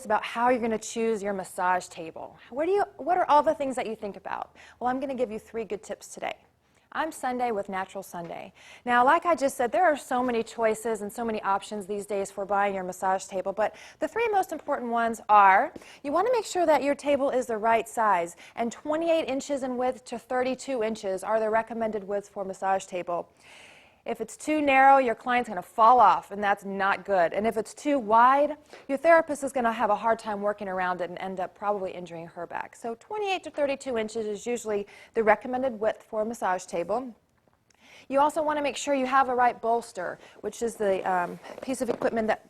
about how you're going to choose your massage table, what are all the things that you think about? Well, I'm going to give you 3 good tips today. I'm Sunday with Natural Sunday. Now, like I just said, there are so many choices and so many options these days for buying your massage table, but the 3 most important ones are, you want to make sure that your table is the right size, and 28 inches in width to 32 inches are the recommended widths for a massage table. If it's too narrow, your client's going to fall off, and that's not good. And if it's too wide, your therapist is going to have a hard time working around it and end up probably injuring her back. So 28 to 32 inches is usually the recommended width for a massage table. You also want to make sure you have a right bolster, which is the piece of equipment that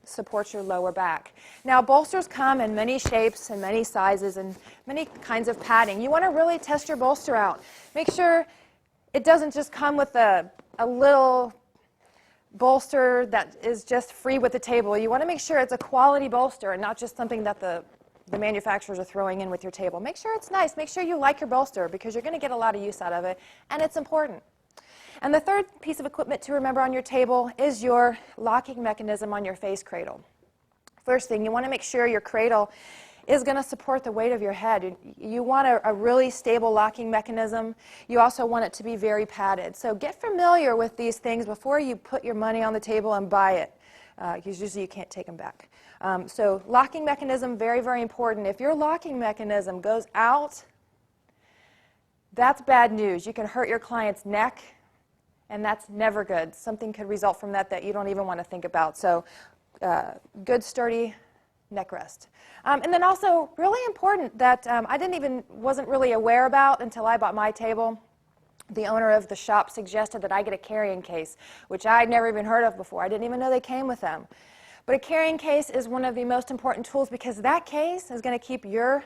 supports your lower back. Now, bolsters come in many shapes and many sizes and many kinds of padding. You want to really test your bolster out. Make sure it doesn't just come with a little bolster that is just free with the table. You want to make sure it's a quality bolster and not just something that the manufacturers are throwing in with your table. Make sure it's nice. Make sure you like your bolster because you're going to get a lot of use out of it, and it's important. And the third piece of equipment to remember on your table is your locking mechanism on your face cradle. First thing, you want to make sure your cradle is going to support the weight of your head. You want a really stable locking mechanism. You also want it to be very padded. So get familiar with these things before you put your money on the table and buy it, because usually you can't take them back. So locking mechanism, very, very important. If your locking mechanism goes out, that's bad news. You can hurt your client's neck, and that's never good. Something could result from that you don't even want to think about. So good, sturdy neck rest. And then also, really important that I wasn't really aware about until I bought my table. The owner of the shop suggested that I get a carrying case, which I'd never even heard of before. I didn't even know they came with them. But a carrying case is one of the most important tools because that case is going to keep your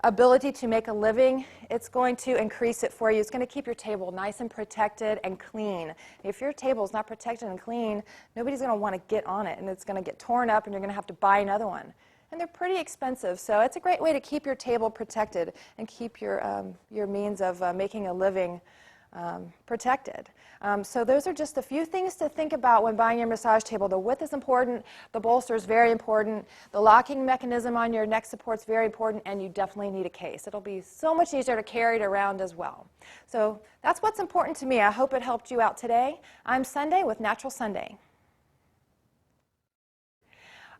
ability to make a living. It's going to increase it for you. It's going to keep your table nice and protected and clean. If your table is not protected and clean, nobody's going to want to get on it, and it's going to get torn up, and you're going to have to buy another one. And they're pretty expensive, so it's a great way to keep your table protected and keep your means of making a living protected. So those are just a few things to think about when buying your massage table. The width is important, the bolster is very important, the locking mechanism on your neck support is very important, and you definitely need a case. It'll be so much easier to carry it around as well. So that's what's important to me. I hope it helped you out today. I'm Sunday with Natural Sunday.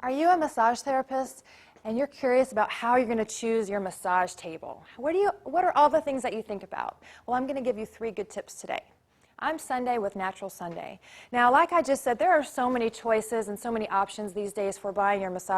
Are you a massage therapist and you're curious about how you're going to choose your massage table? What are all the things that you think about? Well, I'm going to give you 3 good tips today. I'm Sunday with Natural Sunday. Now, like I just said, there are so many choices and so many options these days for buying your massage